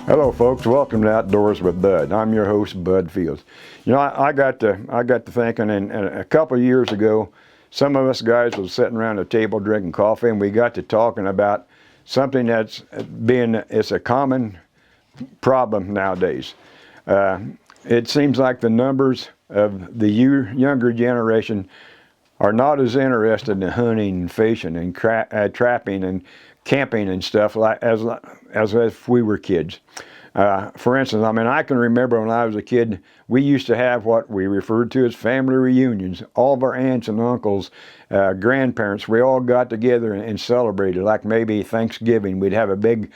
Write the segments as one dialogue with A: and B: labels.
A: Hello, folks. Welcome to Outdoors with Bud. I'm your host, Bud Fields. You know, I got to thinking, and a couple of years ago, some of us guys was sitting around a table drinking coffee, and we got to talking about something that's it's a common problem nowadays. It seems like the numbers of the younger generation are not as interested in hunting and fishing and trapping and camping and stuff as if we were kids. For instance, I mean, I can remember when I was a kid, we used to have what we referred to as family reunions. All of our aunts and uncles, grandparents, we all got together and celebrated, like maybe Thanksgiving. We'd have a big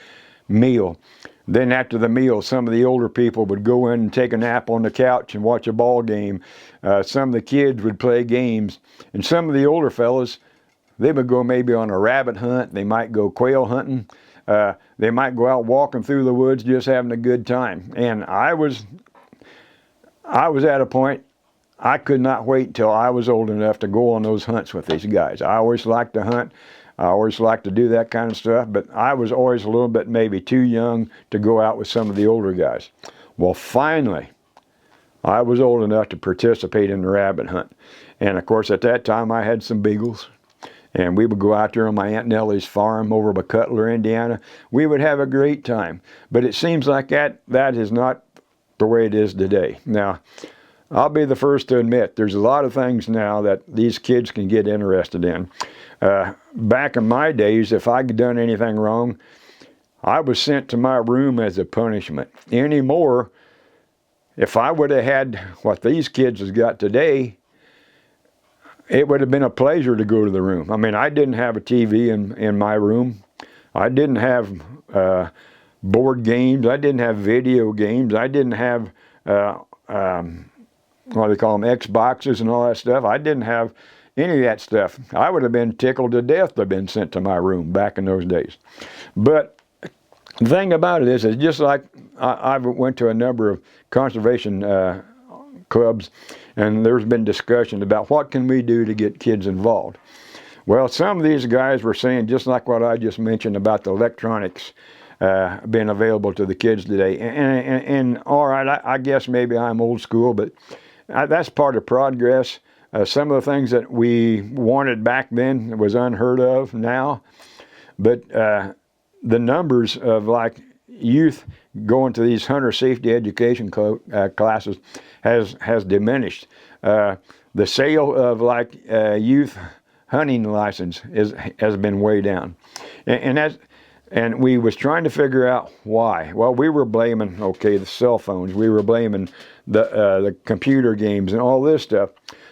A: meal. Then after the meal, some of the older people would go in and take a nap on the couch and watch a ball game. Some of the kids would play games. And some of the older fellas, they would go maybe on a rabbit hunt. They might go quail hunting. They might go out walking through the woods just having a good time. And I was at a point, I could not wait until I was old enough to go on those hunts with these guys. I always liked to hunt. I always liked to do that kind of stuff, but I was always a little bit maybe too young to go out with some of the older guys. Well, finally, I was old enough to participate in the rabbit hunt. And of course, at that time, I had some beagles. And we would go out there on my Aunt Nellie's farm over by Cutler, Indiana. We would have a great time. But it seems like that is not the way it is today. Now, I'll be the first to admit, there's a lot of things now that these kids can get interested in. Back in my days, if I'd done anything wrong, I was sent to my room as a punishment. Anymore, if I would have had what these kids has got today, it would have been a pleasure to go to the room. I mean, I didn't have a TV in my room. I didn't have board games. I didn't have video games. I didn't have, what do they call them, Xboxes and all that stuff. I didn't have any of that stuff. I would have been tickled to death to have been sent to my room back in those days. But the thing about it is just like I went to a number of conservation clubs, and there's been discussion about what can we do to get kids involved. Well, some of these guys were saying just like what I just mentioned about the electronics being available to the kids today. And all right, I guess maybe I'm old school, but that's part of progress. Some of the things that we wanted back then was unheard of now. But the numbers of like youth going to these hunter safety education classes has diminished. The sale of like youth hunting license has been way down, and we was trying to figure out why. Well, we were blaming the cell phones. We were blaming the computer games and all this stuff.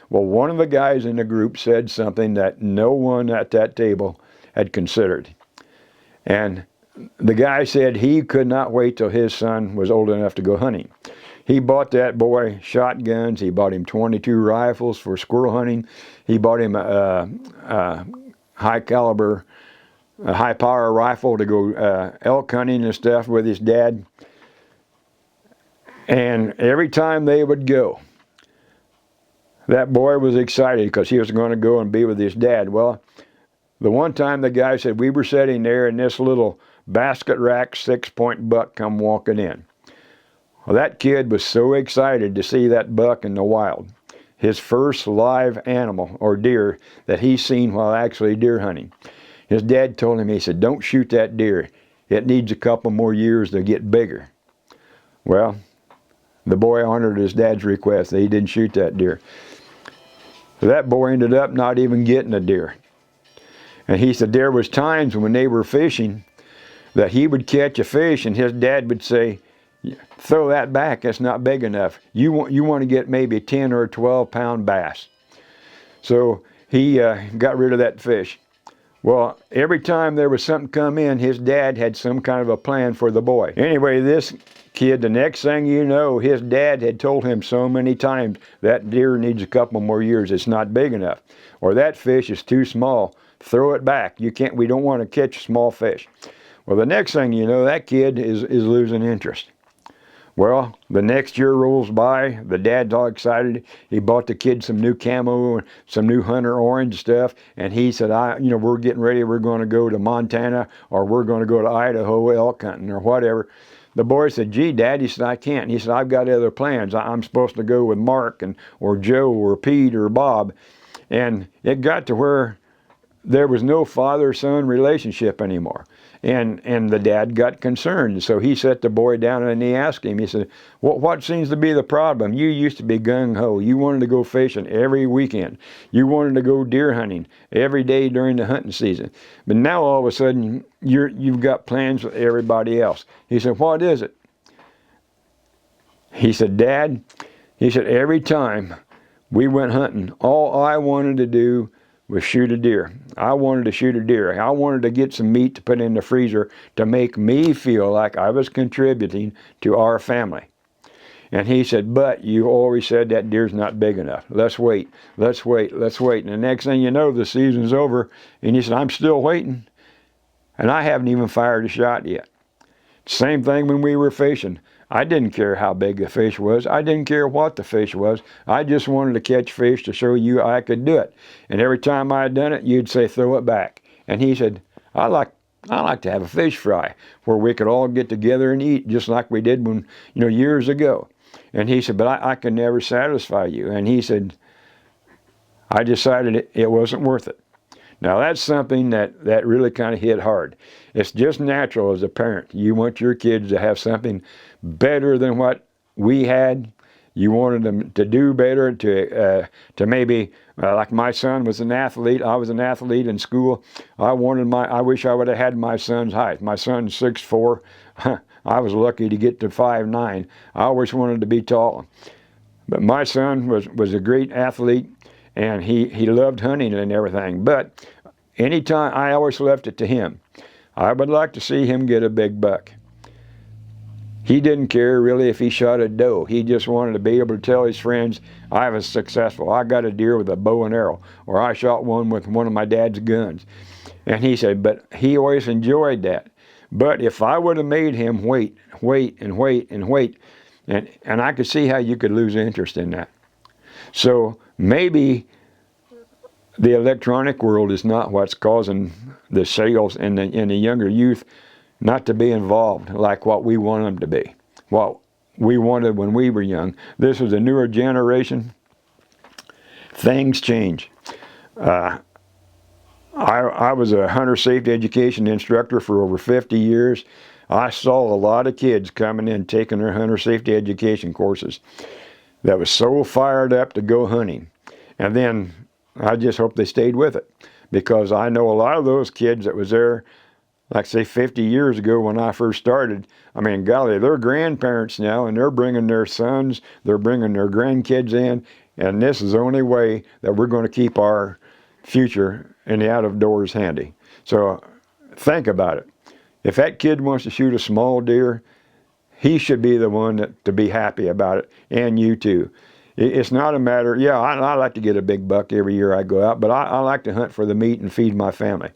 A: Well, one of the guys in the group said something that no one at that table had considered, and the guy said he could not wait till his son was old enough to go hunting. He bought that boy shotguns. He bought him 22 rifles for squirrel hunting. He bought him a high caliber, high power rifle to go elk hunting and stuff with his dad. And every time they would go, that boy was excited because he was going to go and be with his dad. Well, the one time the guy said we were sitting there and this little basket rack 6-point buck come walking in. Well, that kid was so excited to see that buck in the wild. His first live animal or deer that he's seen while actually deer hunting. His dad told him, he said, don't shoot that deer. It needs a couple more years to get bigger. Well, the boy honored his dad's request. He didn't shoot that deer. That boy ended up not even getting a deer. And he said there was times when they were fishing that he would catch a fish and his dad would say, throw that back, it's not big enough. You want to get maybe a 10 or a 12-pound bass. So he got rid of that fish. Well, every time there was something come in, his dad had some kind of a plan for the boy. Anyway, this kid, the next thing you know, his dad had told him so many times, that deer needs a couple more years, it's not big enough. Or that fish is too small, throw it back. We don't want to catch small fish. Well, the next thing you know, that kid is losing interest. Well, the next year rolls by, the dad's all excited. He bought the kid some new camo and some new Hunter Orange stuff, and he said, we're getting ready, we're going to go to Montana, or we're going to go to Idaho elk hunting, or whatever. the boy said, "Gee, Dad," he said, "I can't." He said, "I've got other plans. I'm supposed to go with Mark or Joe or Pete or Bob." And it got to where there was no father-son relationship anymore. And the dad got concerned. So he sat the boy down and he asked him, he said, what seems to be the problem? You used to be gung-ho. You wanted to go fishing every weekend. You wanted to go deer hunting every day during the hunting season. But now all of a sudden, you've got plans with everybody else. He said, "What is it?" He said, "Dad," he said, "every time we went hunting, all I wanted to do was shoot a deer. I wanted to shoot a deer. I wanted to get some meat to put in the freezer to make me feel like I was contributing to our family." And he said, "But you always said that deer's not big enough. Let's wait, let's wait, let's wait." And the next thing you know, the season's over. And he said, "I'm still waiting. And I haven't even fired a shot yet." Same thing when we were fishing. I didn't care how big the fish was. I didn't care what the fish was. I just wanted to catch fish to show you I could do it. And every time I had done it, you'd say, "Throw it back." And he said, I like to have a fish fry where we could all get together and eat just like we did when, years ago." And he said, "But I could never satisfy you." And he said, "I decided it wasn't worth it." Now that's something that really kind of hit hard. It's just natural as a parent. You want your kids to have something better than what we had. You wanted them to do better, to maybe, like my son was an athlete. I was an athlete in school. I wish I would have had my son's height. My son's 6'4". I was lucky to get to 5'9". I always wanted to be tall. But my son was a great athlete, and he loved hunting and everything. But anytime, I always left it to him. I would like to see him get a big buck. He didn't care really if he shot a doe. He just wanted to be able to tell his friends, "I was successful. I got a deer with a bow and arrow," or "I shot one with one of my dad's guns." And he said, but he always enjoyed that. But if I would have made him wait, and I could see how you could lose interest in that. So maybe the electronic world is not what's causing the sales in the younger youth not to be involved like what we want them to be, what we wanted when we were young. This is a newer generation. Things change. I was a hunter safety education instructor for over 50 years. I saw a lot of kids coming in taking their hunter safety education courses that was so fired up to go hunting. And then I just hope they stayed with it, because I know a lot of those kids that was there, like say 50 years ago when I first started. I mean, golly, they're grandparents now, and they're bringing their sons, they're bringing their grandkids in, and this is the only way that we're going to keep our future in the out of doors handy. So think about it. If that kid wants to shoot a small deer, he should be the one to be happy about it, and you too. It's not a matter, yeah, I like to get a big buck every year I go out, but I like to hunt for the meat and feed my family.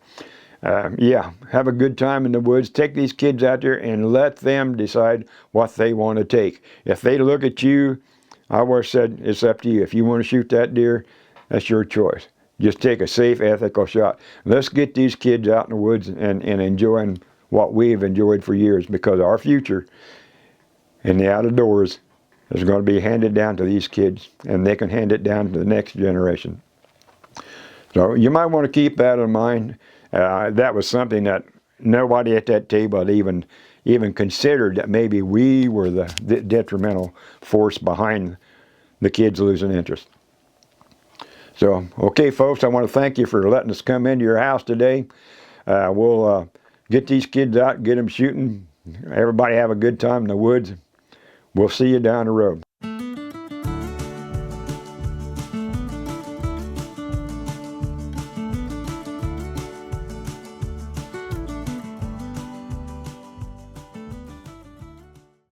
A: Yeah, have a good time in the woods. Take these kids out there and let them decide what they want to take. If they look at you, I always said, it's up to you. If you want to shoot that deer, that's your choice. Just take a safe, ethical shot. Let's get these kids out in the woods and enjoying what we've enjoyed for years, because our future in the outdoors is going to be handed down to these kids, and they can hand it down to the next generation. So you might want to keep that in mind. That was something that nobody at that table had even considered, that maybe we were the detrimental force behind the kids losing interest. So, okay, folks, I want to thank you for letting us come into your house today. We'll get these kids out, get them shooting. Everybody have a good time in the woods. We'll see you down the road.